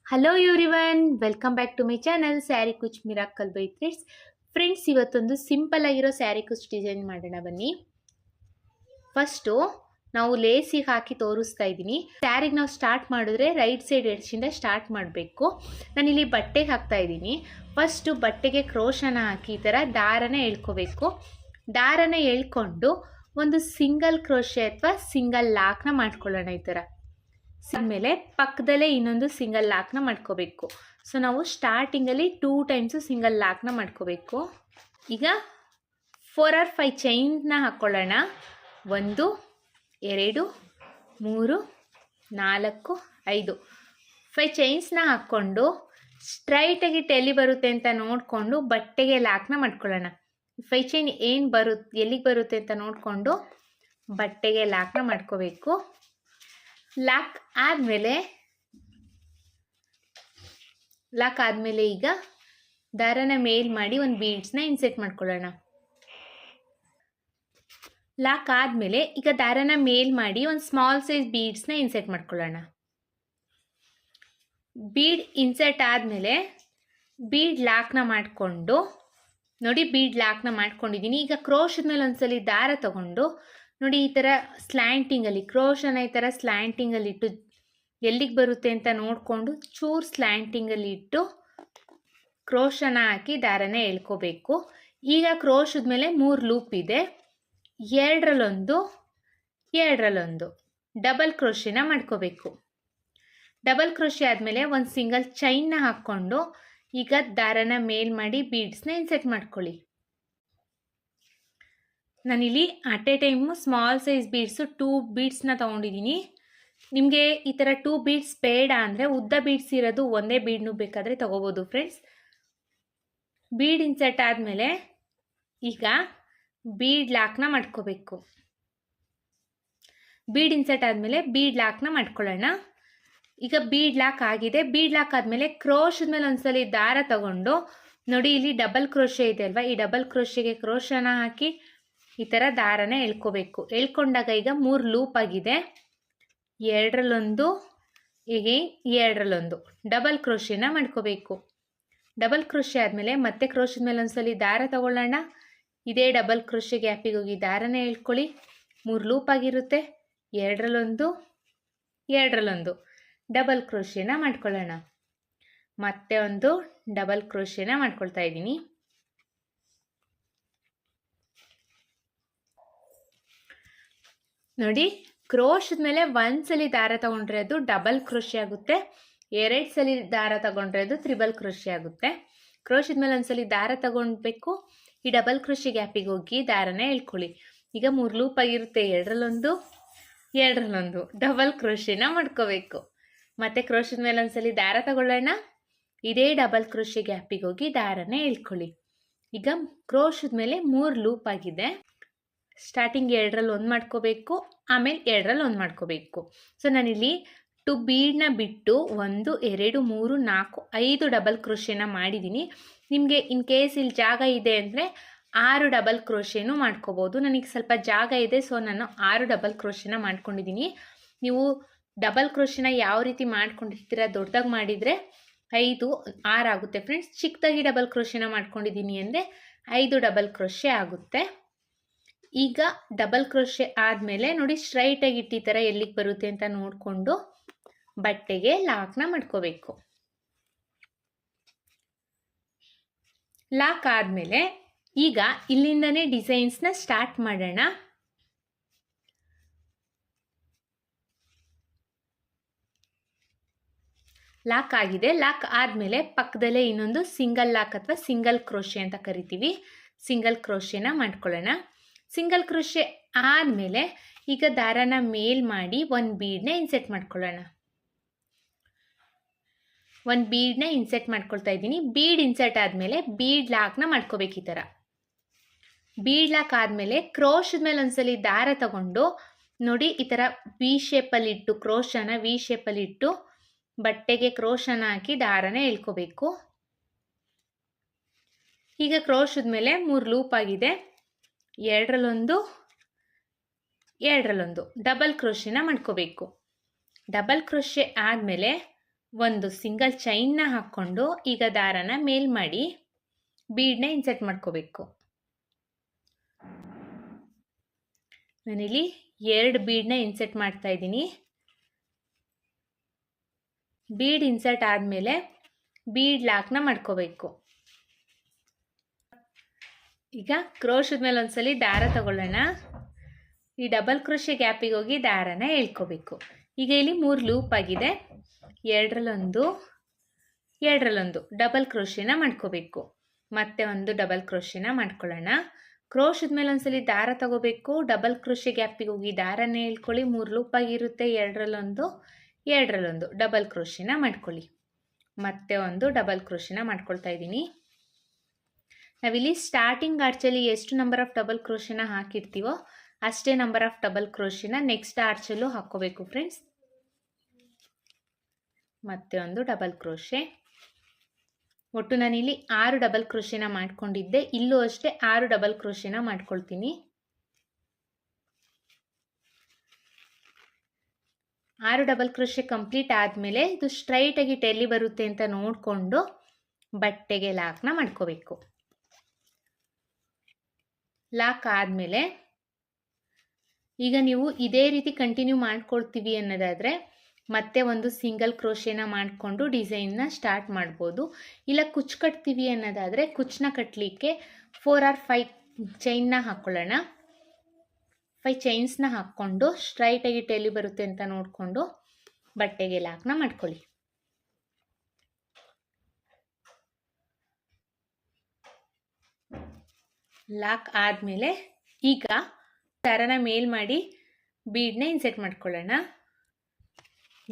Hello everyone, welcome back to my channel saree Kuch miracle by threads. Friends, ಇವತ್ತೊಂದು simple ಆಗಿರೋ saree ಕುಚ್ design ಮಾಡೋಣ ಬನ್ನಿ. First ನಾವು ಲೇಸಿಗೆ ಹಾಕಿ ತೋರಿಸ್ತಾ ಇದ್ದೀನಿ. ಸ್ಯಾರಿಗೆ ನಾವು ಸ್ಟಾರ್ಟ್ ಮಾಡಿದ್ರೆ ರೈಟ್ ಸೈಡ್ ಎಡ್ಜಿಂದ ಸ್ಟಾರ್ಟ್ ಮಾಡಬೇಕು. ನಾನಿಲ್ಲಿ ಬಟ್ಟೆಗೆ ಹಾಕ್ತಾ ಇದ್ದೀನಿ. ಫಸ್ಟು ಬಟ್ಟೆಗೆ ಕ್ರೋಶನ ಹಾಕಿ ಈ ಥರ ದಾರನ ಎಳ್ಕೋಬೇಕು. ದಾರನ ಎಳ್ಕೊಂಡು ಒಂದು ಸಿಂಗಲ್ ಕ್ರೋಶೆ ಅಥವಾ ಸಿಂಗಲ್ ಲಾಕ್ನ ಮಾಡ್ಕೊಳ್ಳೋಣ. ಈ ಥರ ಆಮೇಲೆ ಪಕ್ಕದಲ್ಲೇ ಇನ್ನೊಂದು ಸಿಂಗಲ್ ಲಾಕ್ನ ಮಾಡ್ಕೋಬೇಕು. ಸೊ ನಾವು ಸ್ಟಾರ್ಟಿಂಗಲ್ಲಿ 2 ಟೈಮ್ಸು ಸಿಂಗಲ್ ಲಾಕ್ನ ಮಾಡ್ಕೋಬೇಕು. ಈಗ 4 or 5 ಚೈನ್ನ ಹಾಕ್ಕೊಳ್ಳೋಣ. 1 2 3 4 5 5 ಚೈನ್ಸ್ನ ಹಾಕ್ಕೊಂಡು ಸ್ಟ್ರೈಟಾಗಿ ಎಲ್ಲಿ ಬರುತ್ತೆ ಅಂತ ನೋಡಿಕೊಂಡು ಬಟ್ಟೆಗೆ ಲಾಕ್ನ ಮಾಡ್ಕೊಳ್ಳೋಣ. 5 ಚೈನ್ ಏನು ಎಲ್ಲಿಗೆ ಬರುತ್ತೆ ಅಂತ ನೋಡಿಕೊಂಡು ಬಟ್ಟೆಗೆ ಲಾಕ್ನ ಮಾಡ್ಕೋಬೇಕು. ಲಾಕ್ ಆದಮೇಲೆ ಈಗ ದಾರನ ಮೇಲ್ ಮಾಡಿ ಒಂದು ಬೀಡ್ಸ್ನ ಇನ್ಸೆಟ್ ಮಾಡ್ಕೊಳ್ಳೋಣ. ಲಾಕ್ ಆದಮೇಲೆ ಈಗ ದಾರನ ಮೇಲ್ ಮಾಡಿ ಒಂದು ಸ್ಮಾಲ್ ಸೈಜ್ ಬೀಡ್ಸ್ನ ಇನ್ಸೆಟ್ ಮಾಡ್ಕೊಳ್ಳೋಣ. ಬೀಡ್ ಇನ್ಸೆಟ್ ಆದಮೇಲೆ ಬೀಡ್ ಲಾಕ್ನ ಮಾಡಿಕೊಂಡು ನೋಡಿ, ಬೀಡ್ ಲಾಕ್ನ ಮಾಡ್ಕೊಂಡಿದ್ದೀನಿ. ಈಗ ಕ್ರೋಶದ ಮೇಲೆ ಒಂದ್ಸಲಿ ದಾರ ತಗೊಂಡು ನೋಡಿ, ಈ ಥರ ಸ್ಲ್ಯಾಂಟಿಂಗಲ್ಲಿ ಕ್ರೋಶನ ಈ ಥರ ಸ್ಲ್ಯಾಂಟಿಂಗಲ್ಲಿ ಇಟ್ಟು ಎಲ್ಲಿಗೆ ಬರುತ್ತೆ ಅಂತ ನೋಡಿಕೊಂಡು ಚೂರು ಸ್ಲ್ಯಾಂಟಿಂಗಲ್ಲಿ ಇಟ್ಟು ಕ್ರೋಶನ ಹಾಕಿ ದಾರನ ಎಳ್ಕೋಬೇಕು. ಈಗ ಕ್ರೋಶದ ಮೇಲೆ 3 ಲೂಪ್ ಇದೆ. 2ರಲ್ಲೊಂದು ಡಬಲ್ ಕ್ರೋಶೆನ ಮಾಡ್ಕೋಬೇಕು. ಡಬಲ್ ಕ್ರೋಶೆ ಆದಮೇಲೆ ಒಂದು ಸಿಂಗಲ್ ಚೈನ್ನ ಹಾಕ್ಕೊಂಡು ಈಗ ದಾರನ ಮೇಲ್ ಮಾಡಿ ಬೀಡ್ಸ್ನ ಇನ್ಸೆಟ್ ಮಾಡ್ಕೊಳ್ಳಿ. ನಾನಿಲ್ಲಿ at A time small size beads 2 ಬೀಡ್ಸ್ನ ತೊಗೊಂಡಿದ್ದೀನಿ. ನಿಮಗೆ ಈ ಥರ 2 ಬೀಡ್ಸ್ ಬೇಡ ಅಂದರೆ ಉದ್ದ ಬೀಡ್ಸ್ ಇರೋದು ಒಂದೇ ಬೀಡ್ನು ಬೇಕಾದರೆ ತೊಗೋಬೋದು ಫ್ರೆಂಡ್ಸ್. ಬೀಡ್ ಇನ್ಸೆಟ್ ಆದಮೇಲೆ ಈಗ ಬೀಡ್ ಲಾಕ್ನ ಮಾಡ್ಕೋಬೇಕು. ಬೀಡ್ ಇನ್ಸೆಟ್ ಆದಮೇಲೆ ಬೀಡ್ ಲಾಕ್ನ ಮಾಡ್ಕೊಳ್ಳೋಣ. ಈಗ ಬೀಡ್ ಲಾಕ್ ಆಗಿದೆ. ಬೀಡ್ ಲಾಕ್ ಆದಮೇಲೆ ಕ್ರೋಶದ ಮೇಲೆ ಒಂದ್ಸಲಿ ದಾರ ತಗೊಂಡು ನೋಡಿ, ಇಲ್ಲಿ ಡಬಲ್ ಕ್ರೋಶೆ ಇದೆ ಅಲ್ವಾ, ಈ ಡಬಲ್ ಕ್ರೋಶೆಗೆ ಕ್ರೋಶನ ಹಾಕಿ ಈ ಥರ ದಾರನ ಎಳ್ಕೋಬೇಕು. ಎಳ್ಕೊಂಡಾಗ ಈಗ 3 ಲೂಪ್ ಆಗಿದೆ. 2ರಲ್ಲೊಂದು ಹೀಗೆ 2ರಲ್ಲೊಂದು ಡಬಲ್ ಕ್ರೋಶೆನ ಮಾಡ್ಕೋಬೇಕು. ಡಬಲ್ ಕ್ರೋಶೆ ಆದಮೇಲೆ ಮತ್ತೆ ಕ್ರೋಶದ ಮೇಲೆ ಒಂದ್ಸಲಿ ದಾರ ತಗೊಳ್ಳೋಣ. ಇದೇ ಡಬಲ್ ಕ್ರೋಶೆ ಗ್ಯಾಪಿಗೆ ಹೋಗಿ ದಾರನ ಎಳ್ಕೊಳ್ಳಿ. 3 ಲೂಪ್ ಆಗಿರುತ್ತೆ. 2ರಲ್ಲೊಂದು ಡಬಲ್ ಕ್ರೋಶೆನ ಮಾಡ್ಕೊಳ್ಳೋಣ. ಮತ್ತೆ ಒಂದು ಡಬಲ್ ಕ್ರೋಶೆನ ಮಾಡ್ಕೊಳ್ತಾ ಇದ್ದೀನಿ. ನೋಡಿ, ಕ್ರೋಶದ ಮೇಲೆ ಒಂದ್ಸಲಿ ದಾರ ತಗೊಂಡ್ರೆ ಅದು ಡಬಲ್ ಕ್ರೋಶೆ ಆಗುತ್ತೆ. 2 ಸಲ ದಾರ ತಗೊಂಡ್ರೆ ಅದು ತ್ರಿಬಲ್ ಕ್ರೋಶೆ ಆಗುತ್ತೆ. ಕ್ರೋಶದ ಮೇಲೆ ಒಂದ್ಸಲಿ ದಾರ ತಗೊಳ್ಬೇಕು. ಈ ಡಬಲ್ ಕ್ರೋಶೆ ಗ್ಯಾಪಿಗೆ ಹೋಗಿ ದಾರನ ಎಳ್ಕೊಳ್ಳಿ. ಈಗ 3 ಲೂಪ್ ಆಗಿರುತ್ತೆ. 2ರಲ್ಲೊಂದು ಡಬಲ್ ಕ್ರೋಶೆನ ಮಾಡ್ಕೋಬೇಕು. ಮತ್ತೆ ಕ್ರೋಶದ ಮೇಲೆ ಒಂದ್ಸಲಿ ದಾರ ತಗೊಳ್ಳೋಣ. ಇದೇ ಡಬಲ್ ಕ್ರೋಶೆ ಗ್ಯಾಪಿಗೆ ಹೋಗಿ ದಾರನ ಎಳ್ಕೊಳ್ಳಿ. ಈಗ ಕ್ರೋಶದ ಮೇಲೆ 3 ಲೂಪ್ ಆಗಿದೆ. ಸ್ಟಾರ್ಟಿಂಗ್ 2ರಲ್ಲೊಂದು ಮಾಡ್ಕೋಬೇಕು, ಆಮೇಲೆ 2ರಲ್ಲೊಂದು ಮಾಡ್ಕೋಬೇಕು. ಸೊ ನಾನಿಲ್ಲಿ 2 ಬೀಡ್ನ ಬಿಟ್ಟು 1 2 3 4 5 ಡಬಲ್ ಕ್ರೋಶೆನ ಮಾಡಿದ್ದೀನಿ. ನಿಮಗೆ ಇನ್ ಕೇಸ್ ಇಲ್ಲಿ ಜಾಗ ಇದೆ ಅಂದರೆ 6 ಡಬಲ್ ಕ್ರೋಶೆನೂ ಮಾಡ್ಕೋಬೋದು. ನನಗೆ ಸ್ವಲ್ಪ ಜಾಗ ಇದೆ, ಸೊ ನಾನು 6 ಡಬಲ್ ಕ್ರೋಶೆನ ಮಾಡ್ಕೊಂಡಿದ್ದೀನಿ. ನೀವು ಡಬಲ್ ಕ್ರೋಶೆನ ಯಾವ ರೀತಿ ಮಾಡ್ಕೊಂಡಿರ್ತೀರ, ದೊಡ್ಡದಾಗಿ ಮಾಡಿದರೆ 5 6 ಆಗುತ್ತೆ ಫ್ರೆಂಡ್ಸ್. ಚಿಕ್ಕದಾಗಿ ಡಬಲ್ ಕ್ರೋಶೆನ ಮಾಡ್ಕೊಂಡಿದ್ದೀನಿ ಅಂದರೆ 5 ಡಬಲ್ ಕ್ರೋಶೆ ಆಗುತ್ತೆ. ಈಗ ಡಬಲ್ ಕ್ರೋಶೆ ಆದಮೇಲೆ ನೋಡಿ, ಸ್ಟ್ರೈಟಾಗಿ ಇಟ್ಟು ಈ ಥರ ಎಲ್ಲಿಗೆ ಬರುತ್ತೆ ಅಂತ ನೋಡಿಕೊಂಡು ಬಟ್ಟೆಗೆ ಲಾಕ್ನ ಮಾಡ್ಕೋಬೇಕು. ಲಾಕ್ ಆದಮೇಲೆ ಈಗ ಇಲ್ಲಿಂದನೇ ಡಿಸೈನ್ಸ್ನ ಸ್ಟಾರ್ಟ್ ಮಾಡೋಣ. ಲಾಕ್ ಆಗಿದೆ. ಲಾಕ್ ಆದಮೇಲೆ ಪಕ್ಕದಲ್ಲೇ ಇನ್ನೊಂದು ಸಿಂಗಲ್ ಲಾಕ್ ಅಥವಾ ಸಿಂಗಲ್ ಕ್ರೋಶೆ ಅಂತ ಕರಿತೀವಿ, ಸಿಂಗಲ್ ಕ್ರೋಶೆನ ಮಾಡ್ಕೊಳ್ಳೋಣ. ಸಿಂಗಲ್ ಕ್ರೋಶೆ ಆದಮೇಲೆ ಈಗ ದಾರನ ಮೇಲ್ ಮಾಡಿ ಒಂದು ಬೀಡ್ನ ಇನ್ಸೆಟ್ ಮಾಡ್ಕೊಳ್ಳೋಣ. ಒಂದು ಬೀಡ್ನ ಇನ್ಸೆಟ್ ಮಾಡ್ಕೊಳ್ತಾ ಇದ್ದೀನಿ. ಬೀಡ್ ಇನ್ಸೆಟ್ ಆದಮೇಲೆ ಬೀಡ್ ಲಾಕ್ನ ಮಾಡ್ಕೋಬೇಕು. ಈ ಥರ ಬೀಡ್ ಲಾಕ್ ಆದಮೇಲೆ ಕ್ರೋಶದ ಮೇಲೆ ಒಂದ್ಸಲಿ ದಾರ ತಗೊಂಡು ನೋಡಿ, ಈ ಥರ ವಿ ಶೇಪಲ್ಲಿ ಇಟ್ಟು ಕ್ರೋಶನ ವಿ ಶೇಪಲ್ಲಿ ಇಟ್ಟು ಬಟ್ಟೆಗೆ ಕ್ರೋಶನ ಹಾಕಿ ದಾರನ ಎಳ್ಕೋಬೇಕು. ಈಗ ಕ್ರೋಶದ ಮೇಲೆ 3 ಲೂಪ್ ಆಗಿದೆ. 2ರಲ್ಲೊಂದು ಡಬಲ್ ಕ್ರೋಶೆನ ಮಾಡ್ಕೋಬೇಕು. ಡಬಲ್ ಕ್ರೋಶೆ ಆದಮೇಲೆ ಒಂದು ಸಿಂಗಲ್ ಚೈನ್ನ ಹಾಕ್ಕೊಂಡು ಈಗ ದಾರನ ಮೇಲ್ ಮಾಡಿ ಬೀಡ್ನ ಇನ್ಸರ್ಟ್ ಮಾಡ್ಕೋಬೇಕು. ನಾನಿಲ್ಲಿ 2 ಬೀಡ್ನ ಇನ್ಸರ್ಟ್ ಮಾಡ್ತಾ ಇದ್ದೀನಿ. ಬೀಡ್ ಇನ್ಸರ್ಟ್ ಆದಮೇಲೆ ಬೀಡ್ ಲಾಕ್ನ ಮಾಡ್ಕೋಬೇಕು. ಈಗ ಕ್ರೋಶದ ಮೇಲೆ ಒಂದ್ಸಲಿ ದಾರ ತಗೊಳ್ಳೋಣ. ಈ ಡಬಲ್ ಕ್ರೋಶೆ ಗ್ಯಾಪಿಗೆ ಹೋಗಿ ದಾರನ ಎಳ್ಕೋಬೇಕು. ಈಗ ಇಲ್ಲಿ 3 ಲೂಪ್ ಆಗಿದೆ. 2ರಲ್ಲೊಂದು 2ರಲ್ಲೊಂದು ಡಬಲ್ ಕ್ರೋಶೆನ ಮಾಡ್ಕೋಬೇಕು. ಮತ್ತೆ ಒಂದು ಡಬಲ್ ಕ್ರೋಶೆನ ಮಾಡ್ಕೊಳ್ಳೋಣ. ಕ್ರೋಶದ ಮೇಲೆ ಒಂದ್ಸಲಿ ದಾರ ತಗೋಬೇಕು. ಡಬಲ್ ಕ್ರೋಶೆ ಗ್ಯಾಪಿಗೆ ಹೋಗಿ ದಾರನ ಎಳ್ಕೊಳ್ಳಿ. 3 ಲೂಪ್ ಆಗಿರುತ್ತೆ. 2ರಲ್ಲೊಂದು 2ರಲ್ಲೊಂದು ಡಬಲ್ ಕ್ರೋಶೆನ ಮಾಡ್ಕೊಳ್ಳಿ. ಮತ್ತೆ ಒಂದು ಡಬಲ್ ಕ್ರೋಶೆನ ಮಾಡ್ಕೊಳ್ತಾ ಇದ್ದೀನಿ. ನಾವಿಲ್ಲಿ ಸ್ಟಾರ್ಟಿಂಗ್ ಆರ್ಚಲ್ಲಿ ಎಷ್ಟು ನಂಬರ್ ಆಫ್ ಡಬಲ್ ಕ್ರೋಶೆನ ಹಾಕಿರ್ತೀವೋ ಅಷ್ಟೇ ನಂಬರ್ ಆಫ್ ಡಬಲ್ ಕ್ರೋಶೆನ ನೆಕ್ಸ್ಟ್ ಆರ್ಚಲ್ಲೂ ಹಾಕ್ಕೋಬೇಕು ಫ್ರೆಂಡ್ಸ್. ಮತ್ತೆ ಒಂದು ಡಬಲ್ ಕ್ರೋಶೆ. ಒಟ್ಟು ನಾನಿಲ್ಲಿ 6 ಡಬಲ್ ಕ್ರೋಶೆನ ಮಾಡ್ಕೊಂಡಿದ್ದೆ. ಇಲ್ಲೂ ಅಷ್ಟೇ 6 ಡಬಲ್ ಕ್ರೋಶೆನ ಮಾಡ್ಕೊಳ್ತೀನಿ. 6 ಡಬಲ್ ಕ್ರೋಶೆ ಕಂಪ್ಲೀಟ್ ಆದಮೇಲೆ ಇದು ಸ್ಟ್ರೈಟಾಗಿ ಎಲ್ಲಿ ಬರುತ್ತೆ ಅಂತ ನೋಡಿಕೊಂಡು ಬಟ್ಟೆಗೆ ಲಾಕ್ನ ಮಾಡ್ಕೋಬೇಕು. ಲಾಕ್ ಆದಮೇಲೆ ಈಗ ನೀವು ಇದೇ ರೀತಿ ಕಂಟಿನ್ಯೂ ಮಾಡ್ಕೊಳ್ತೀವಿ ಅನ್ನೋದಾದರೆ ಮತ್ತೆ ಒಂದು ಸಿಂಗಲ್ ಕ್ರೋಶೆನ ಮಾಡಿಕೊಂಡು ಡಿಸೈನ್ನ ಸ್ಟಾರ್ಟ್ ಮಾಡ್ಬೋದು. ಇಲ್ಲ ಕುಚ್ಚು ಕಟ್ತೀವಿ ಅನ್ನೋದಾದರೆ ಕುಚ್ಚನ್ನ ಕಟ್ಟಲಿಕ್ಕೆ 4 or 5 ಚೈನ್ನ ಹಾಕ್ಕೊಳ್ಳೋಣ. 5 ಚೈನ್ಸ್ನ ಹಾಕ್ಕೊಂಡು ಸ್ಟ್ರೈಟಾಗಿ ಎಲ್ಲಿ ಬರುತ್ತೆ ಅಂತ ನೋಡಿಕೊಂಡು ಬಟ್ಟೆಗೆ ಲಾಕ್ನ ಮಾಡ್ಕೊಳ್ಳಿ. ಲಾಕ್ ಆದಮೇಲೆ ಈಗ ದಾರನ ಮೇಲ್ ಮಾಡಿ ಬೀಡ್ನ ಇನ್ಸರ್ಟ್ ಮಾಡ್ಕೊಳ್ಳೋಣ.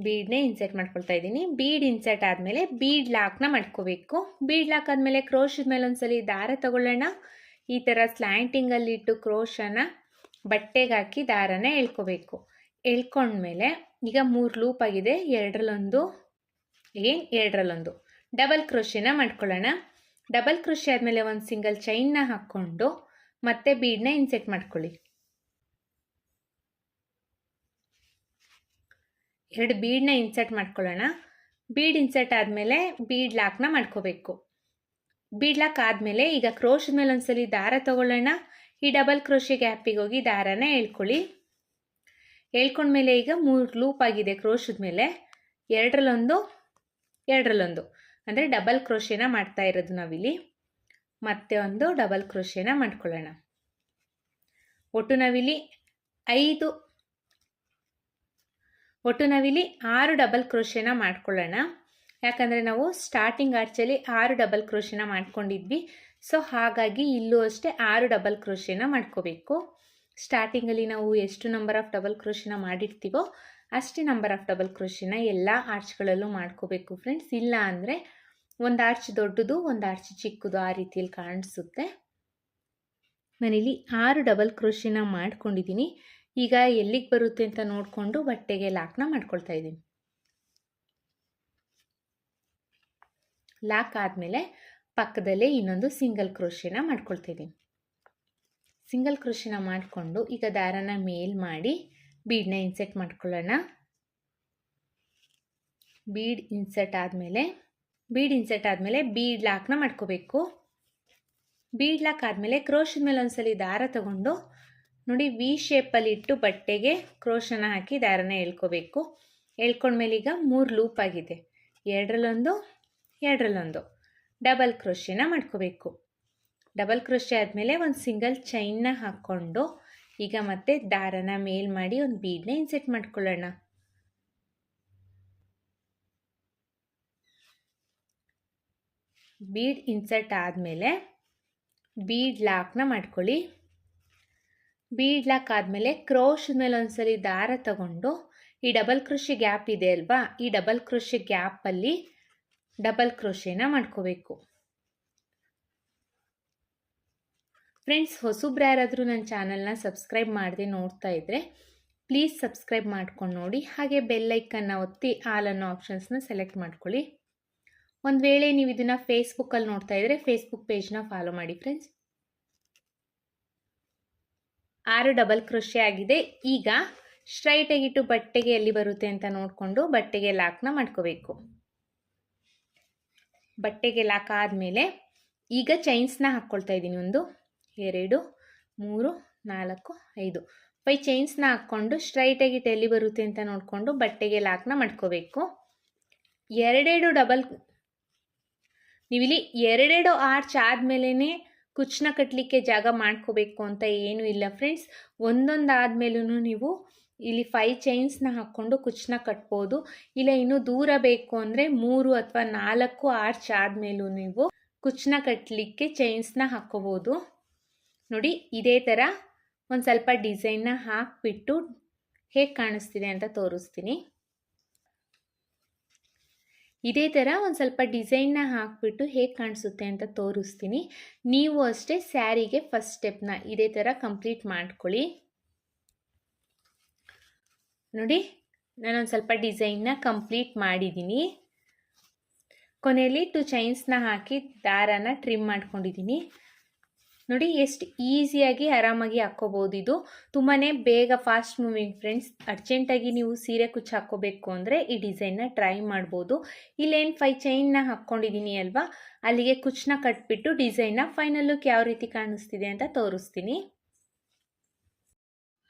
ಬೀಡ್ನೇ ಇನ್ಸರ್ಟ್ ಮಾಡ್ಕೊಳ್ತಾ ಇದ್ದೀನಿ. ಬೀಡ್ ಇನ್ಸರ್ಟ್ ಆದಮೇಲೆ ಬೀಡ್ ಲಾಕ್ನ ಮಾಡ್ಕೋಬೇಕು. ಬೀಡ್ ಲಾಕ್ ಆದಮೇಲೆ ಕ್ರೋಶದ ಮೇಲೆ ಒಂದ್ಸಲಿ ದಾರ ತಗೊಳ್ಳೋಣ. ಈ ಥರ ಸ್ಲ್ಯಾಂಟಿಂಗಲ್ಲಿ ಇಟ್ಟು ಕ್ರೋಶನ ಬಟ್ಟೆಗೆ ಹಾಕಿ ದಾರನ ಎಳ್ಕೋಬೇಕು. ಎಳ್ಕೊಂಡ್ಮೇಲೆ ಈಗ 3 ಲೂಪ್ ಆಗಿದೆ. 2ರಲ್ಲೊಂದು 2ರಲ್ಲೊಂದು ಡಬಲ್ ಕ್ರೋಶೆನ ಮಾಡ್ಕೊಳ್ಳೋಣ. ಡಬಲ್ ಕ್ರೋಶೆ ಆದಮೇಲೆ ಒಂದು ಸಿಂಗಲ್ ಚೈನ್ನ ಹಾಕ್ಕೊಂಡು ಮತ್ತೆ ಬೀಡ್ನ ಇನ್ಸರ್ಟ್ ಮಾಡ್ಕೊಳ್ಳಿ. 2 ಬೀಡ್ನ ಇನ್ಸರ್ಟ್ ಮಾಡ್ಕೊಳ್ಳೋಣ. ಬೀಡ್ ಇನ್ಸರ್ಟ್ ಆದಮೇಲೆ ಬೀಡ್ ಲಾಕ್ನ ಮಾಡ್ಕೋಬೇಕು. ಬೀಡ್ ಲಾಕ್ ಆದಮೇಲೆ ಈಗ ಕ್ರೋಶದ ಮೇಲೆ ಒಂದ್ಸಲಿ ದಾರ ತಗೊಳ್ಳೋಣ. ಈ ಡಬಲ್ ಕ್ರೋಶೆ ಗ್ಯಾಪಿಗೆ ಹೋಗಿ ದಾರನ ಎಳ್ಕೊಳ್ಳಿ. ಎಳ್ಕೊಂಡ್ಮೇಲೆ ಈಗ 3 ಲೂಪ್ ಆಗಿದೆ ಕ್ರೋಶದ ಮೇಲೆ. 2ರಲ್ಲೊಂದು 2ರಲ್ಲೊಂದು ಅಂದರೆ ಡಬಲ್ ಕ್ರೋಶೆನ ಮಾಡ್ತಾ ಇರೋದು ನಾವಿಲ್ಲಿ. ಮತ್ತೆ ಒಂದು ಡಬಲ್ ಕ್ರೋಶೆನ ಮಾಡ್ಕೊಳ್ಳೋಣ. ಒಟ್ಟು ನಾವಿಲ್ಲಿ 6 ಡಬಲ್ ಕ್ರೋಶೆನ ಮಾಡ್ಕೊಳ್ಳೋಣ. ಯಾಕಂದರೆ ನಾವು ಸ್ಟಾರ್ಟಿಂಗ್ ಆರ್ಚಲ್ಲಿ 6 ಡಬಲ್ ಕ್ರೋಶೆನ ಮಾಡ್ಕೊಂಡಿದ್ವಿ. ಸೊ ಹಾಗಾಗಿ ಇಲ್ಲೂ ಅಷ್ಟೇ 6 ಡಬಲ್ ಕ್ರೋಶೆನ ಮಾಡ್ಕೋಬೇಕು. ಸ್ಟಾರ್ಟಿಂಗಲ್ಲಿ ನಾವು ಎಷ್ಟು ನಂಬರ್ ಆಫ್ ಡಬಲ್ ಕ್ರೋಶೆನ ಮಾಡಿರ್ತೀವೋ ಅಷ್ಟೇ ನಂಬರ್ ಆಫ್ ಡಬಲ್ ಕ್ರೋಶೆನ ಎಲ್ಲ ಆರ್ಚ್ಗಳಲ್ಲೂ ಮಾಡ್ಕೋಬೇಕು ಫ್ರೆಂಡ್ಸ್. ಇಲ್ಲ ಅಂದರೆ ಒಂದು ಆರ್ಚ್ ದೊಡ್ಡದು ಒಂದು ಆರ್ಚ್ ಚಿಕ್ಕದು ಆ ರೀತಿಯಲ್ಲಿ ಕಾಣಿಸುತ್ತೆ. ನಾನಿಲ್ಲಿ 6 ಡಬಲ್ ಕ್ರೋಶೆನ ಮಾಡ್ಕೊಂಡಿದ್ದೀನಿ. ಈಗ ಎಲ್ಲಿಗೆ ಬರುತ್ತೆ ಅಂತ ನೋಡಿಕೊಂಡು ಬಟ್ಟೆಗೆ ಲಾಕ್ನ ಮಾಡ್ಕೊಳ್ತಾ ಇದ್ದೀನಿ. ಲಾಕ್ ಆದಮೇಲೆ ಪಕ್ಕದಲ್ಲೇ ಇನ್ನೊಂದು ಸಿಂಗಲ್ ಕ್ರೋಶೆನ ಮಾಡ್ಕೊಳ್ತಾ ಇದ್ದೀನಿ. ಸಿಂಗಲ್ ಕ್ರೋಶೆನ ಮಾಡಿಕೊಂಡು ಈಗ ದಾರನ ಮೇಲ್ ಮಾಡಿ ಬೀಡ್ನ ಇನ್ಸರ್ಟ್ ಮಾಡ್ಕೊಳ್ಳೋಣ. ಬೀಡ್ ಇನ್ಸರ್ಟ್ ಆದಮೇಲೆ ಬೀಡ್ ಲಾಕ್ನ ಮಾಡ್ಕೋಬೇಕು. ಬೀಡ್ ಲಾಕ್ ಆದಮೇಲೆ ಕ್ರೋಶದ ಮೇಲೆ ಒಂದ್ಸಲಿ ದಾರ ತಗೊಂಡು ನೋಡಿ ವಿ ಶೇಪಲ್ಲಿ ಇಟ್ಟು ಬಟ್ಟೆಗೆ ಕ್ರೋಶನ ಹಾಕಿ ದಾರನ ಎಳ್ಕೋಬೇಕು. ಎಳ್ಕೊಂಡ್ಮೇಲೆ ಈಗ 3 ಲೂಪ್ ಆಗಿದೆ. 2ರಲ್ಲೊಂದು 2ರಲ್ಲೊಂದು ಡಬಲ್ ಕ್ರೋಶೆನ ಮಾಡ್ಕೋಬೇಕು. ಡಬಲ್ ಕ್ರೋಶೆ ಆದಮೇಲೆ ಒಂದು ಸಿಂಗಲ್ ಚೈನ್ನ ಹಾಕ್ಕೊಂಡು ಈಗ ಮತ್ತೆ ದಾರನ ಮೇಲ್ ಮಾಡಿ ಒಂದು ಬೀಡ್ನ ಇನ್ಸರ್ಟ್ ಮಾಡ್ಕೊಳ್ಳೋಣ. ಬೀಡ್ ಇನ್ಸರ್ಟ್ ಆದಮೇಲೆ ಬೀಡ್ ಲಾಕ್ನ ಮಾಡ್ಕೊಳ್ಳಿ. ಬೀಡ್ ಲಾಕ್ ಆದಮೇಲೆ ಕ್ರೋಶದ ಮೇಲೆ ಒಂದ್ಸಲಿ ದಾರ ತಗೊಂಡು ಈ ಡಬಲ್ ಕ್ರೋಶೆ ಗ್ಯಾಪ್ ಇದೆ ಅಲ್ವಾ, ಈ ಡಬಲ್ ಕ್ರೋಶೆ ಗ್ಯಾಪಲ್ಲಿ ಡಬಲ್ ಕ್ರೋಶೆನ ಮಾಡ್ಕೋಬೇಕು. ಫ್ರೆಂಡ್ಸ್, ಹೊಸಬ್ರು ಯಾರಾದರೂ ನನ್ನ ಚಾನಲ್ನ ಸಬ್ಸ್ಕ್ರೈಬ್ ಮಾಡದೆ ನೋಡ್ತಾ ಇದ್ದರೆ ಪ್ಲೀಸ್ ಸಬ್ಸ್ಕ್ರೈಬ್ ಮಾಡ್ಕೊಂಡು ನೋಡಿ. ಹಾಗೆ ಬೆಲ್ ಐಕನ್ನ ಒತ್ತಿ ಆಲ್ ಅನ್ನೋ ಆಪ್ಷನ್ಸ್ನ ಸೆಲೆಕ್ಟ್ ಮಾಡ್ಕೊಳ್ಳಿ. ಒಂದು ವೇಳೆ ನೀವು ಇದನ್ನು ಫೇಸ್ಬುಕ್ಕಲ್ಲಿ ನೋಡ್ತಾ ಇದ್ದರೆ ಫೇಸ್ಬುಕ್ ಪೇಜ್ನ ಫಾಲೋ ಮಾಡಿ ಫ್ರೆಂಡ್ಸ್. 6 ಡಬಲ್ ಕ್ರೋಶೆ ಆಗಿದೆ. ಈಗ ಸ್ಟ್ರೈಟಾಗಿಟ್ಟು ಬಟ್ಟೆಗೆ ಎಲ್ಲಿ ಬರುತ್ತೆ ಅಂತ ನೋಡಿಕೊಂಡು ಬಟ್ಟೆಗೆ ಲಾಕ್ನ ಮಾಡ್ಕೋಬೇಕು. ಬಟ್ಟೆಗೆ ಲಾಕ್ ಆದಮೇಲೆ ಈಗ ಚೈನ್ಸ್ನ ಹಾಕ್ಕೊಳ್ತಾ ಇದ್ದೀನಿ. 1 2 3 4 5 5 ಚೈನ್ಸ್ನ ಹಾಕ್ಕೊಂಡು ಸ್ಟ್ರೈಟಾಗಿ ಎಲ್ಲಿ ಬರುತ್ತೆ ಅಂತ ನೋಡಿಕೊಂಡು ಬಟ್ಟೆಗೆ ಲಾಕ್ನ ಮಾಡ್ಕೋಬೇಕು. ಎರಡೆರಡು ಡಬಲ್ ನೀವಿಲ್ಲಿ ಎರಡೆರಡು ಆರ್ಚ್ ಆದಮೇಲೆ ಕುಚ್ಚನ್ನ ಕಟ್ಟಲಿಕ್ಕೆ ಜಾಗ ಮಾಡ್ಕೋಬೇಕು ಅಂತ ಏನೂ ಇಲ್ಲ ಫ್ರೆಂಡ್ಸ್. ಒಂದೊಂದು ಆದಮೇಲೂ ನೀವು ಇಲ್ಲಿ 5 ಚೈನ್ಸ್ನ ಹಾಕ್ಕೊಂಡು ಕುಚ್ಚನ್ನ ಕಟ್ಬೋದು. ಇಲ್ಲ ಇನ್ನೂ ದೂರ ಬೇಕು ಅಂದರೆ 3 ಅಥವಾ 4 ಆರ್ಚ್ ಆದಮೇಲೂ ನೀವು ಕುಚ್ಚನ್ನ ಕಟ್ಟಲಿಕ್ಕೆ ಚೈನ್ಸ್ನ ಹಾಕ್ಕೋಬೋದು. ನೋಡಿ, ಇದೇ ಥರ ಒಂದು ಸ್ವಲ್ಪ ಡಿಸೈನ್ನ ಹಾಕಿಬಿಟ್ಟು ಹೇಗೆ ಕಾಣಿಸ್ತಿದೆ ಅಂತ ತೋರಿಸ್ತೀನಿ. ಇದೇ ಥರ ಒಂದು ಸ್ವಲ್ಪ ಡಿಸೈನ್ನ ಹಾಕಿಬಿಟ್ಟು ಹೇಗೆ ಕಾಣಿಸುತ್ತೆ ಅಂತ ತೋರಿಸ್ತೀನಿ. ನೀವು ಅಷ್ಟೇ ಸ್ಯಾರಿಗೆ ಫಸ್ಟ್ ಸ್ಟೆಪ್ನ ಇದೇ ಥರ ಕಂಪ್ಲೀಟ್ ಮಾಡ್ಕೊಳ್ಳಿ. ನೋಡಿ, ನಾನೊಂದು ಸ್ವಲ್ಪ ಡಿಸೈನ್ನ ಕಂಪ್ಲೀಟ್ ಮಾಡಿದ್ದೀನಿ. ಕೊನೆಯಲ್ಲಿ 2 ಚೈನ್ಸ್ನ ಹಾಕಿ ದಾರಾನ ಟ್ರಿಮ್ ಮಾಡ್ಕೊಂಡಿದ್ದೀನಿ. ನೋಡಿ, ಎಷ್ಟು ಈಸಿಯಾಗಿ ಆರಾಮಾಗಿ ಹಾಕ್ಕೋಬೋದು. ಇದು ತುಂಬಾ ಬೇಗ ಫಾಸ್ಟ್ ಮೂವಿಂಗ್ ಫ್ರೆಂಡ್ಸ್. ಅರ್ಜೆಂಟಾಗಿ ನೀವು ಸೀರೆ ಕುಚ್ಚು ಹಾಕ್ಕೋಬೇಕು ಅಂದರೆ ಈ ಡಿಸೈನ್ನ ಟ್ರೈ ಮಾಡ್ಬೋದು. ಇಲ್ಲೇನು 5 ಚೈನ್ನ ಹಾಕ್ಕೊಂಡಿದ್ದೀನಿ ಅಲ್ವಾ, ಅಲ್ಲಿಗೆ ಕುಚ್ಚನ್ನ ಕಟ್ಬಿಟ್ಟು ಡಿಸೈನ್ನ ಫೈನಲ್ ಲುಕ್ ಯಾವ ರೀತಿ ಕಾಣಿಸ್ತಿದೆ ಅಂತ ತೋರಿಸ್ತೀನಿ.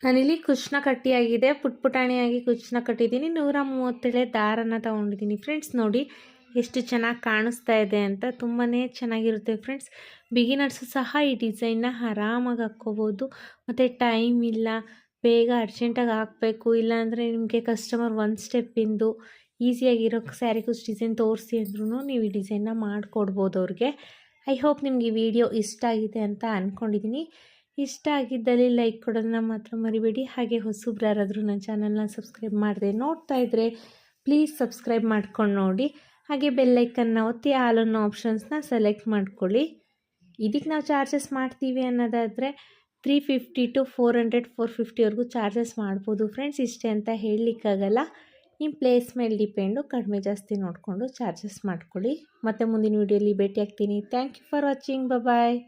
ನಾನಿಲ್ಲಿ ಕುಚ್ಚನ್ನ ಕಟ್ಟಿಯಾಗಿದೆ, ಪುಟಾಣಿಯಾಗಿ ಕುಚ್ಚನ್ನ ಕಟ್ಟಿದ್ದೀನಿ. 137 ದಾರನ ತೊಗೊಂಡಿದ್ದೀನಿ ಫ್ರೆಂಡ್ಸ್. ನೋಡಿ ಎಷ್ಟು ಚೆನ್ನಾಗಿ ಕಾಣಿಸ್ತಾ ಇದೆ ಅಂತ. ತುಂಬಾ ಚೆನ್ನಾಗಿರುತ್ತೆ ಫ್ರೆಂಡ್ಸ್. ಬಿಗಿನರ್ಸು ಸಹ ಈ ಡಿಸೈನ್ನ ಆರಾಮಾಗಿ ಹಾಕ್ಕೋಬೋದು. ಮತ್ತು ಟೈಮ್ ಇಲ್ಲ, ಬೇಗ ಅರ್ಜೆಂಟಾಗಿ ಹಾಕಬೇಕು, ಇಲ್ಲಾಂದರೆ ನಿಮಗೆ ಕಸ್ಟಮರ್ 1 ಸ್ಟೆಪ್ಪಿಂದು ಈಸಿಯಾಗಿರೋ ಸ್ಯಾರಿ ಕುಚ್ಚು ಡಿಸೈನ್ ತೋರಿಸಿ ಅಂದ್ರೂ ನೀವು ಈ ಡಿಸೈನ್ನ ಮಾಡಿಕೊಡ್ಬೋದು ಅವ್ರಿಗೆ. ಐ ಹೋಪ್ ನಿಮಗೆ ಈ ವಿಡಿಯೋ ಇಷ್ಟ ಆಗಿದೆ ಅಂತ ಅಂದ್ಕೊಂಡಿದ್ದೀನಿ. ಇಷ್ಟ ಆಗಿದ್ದಲ್ಲಿ ಲೈಕ್ ಕೊಡೋದನ್ನ ಮಾತ್ರ ಮರಿಬೇಡಿ. ಹಾಗೆ ಹೊಸಬ್ರು ಯಾರಾದರೂ ನನ್ನ ಚಾನಲ್ನ ಸಬ್ಸ್ಕ್ರೈಬ್ ಮಾಡದೆ ನೋಡ್ತಾ ಇದ್ದರೆ ಪ್ಲೀಸ್ ಸಬ್ಸ್ಕ್ರೈಬ್ ಮಾಡ್ಕೊಂಡು ನೋಡಿ. ಹಾಗೆ ಬೆಲ್ಲೈಕನ್ನ ಒತ್ತಿ ಆಲ್ ಅನ್ನೋ ಆಪ್ಷನ್ಸ್ನ ಸೆಲೆಕ್ಟ್ ಮಾಡ್ಕೊಳ್ಳಿ. ಇದಕ್ಕೆ ನಾವು ಚಾರ್ಜಸ್ ಮಾಡ್ತೀವಿ ಅನ್ನೋದಾದರೆ 350 to 400 450ವರೆಗೂ ಚಾರ್ಜಸ್ ಮಾಡ್ಬೋದು ಫ್ರೆಂಡ್ಸ್. ಇಷ್ಟೇ ಅಂತ ಹೇಳಲಿಕ್ಕಾಗಲ್ಲ, ನಿಮ್ಮ ಪ್ಲೇಸ್ ಮೇಲೆ ಡಿಪೆಂಡು. ಕಡಿಮೆ ಜಾಸ್ತಿ ನೋಡಿಕೊಂಡು ಚಾರ್ಜಸ್ ಮಾಡ್ಕೊಳ್ಳಿ. ಮತ್ತು ಮುಂದಿನ ವೀಡಿಯೋಲಿ ಭೇಟಿ ಆಗ್ತೀನಿ. Thank you for watching. Bye.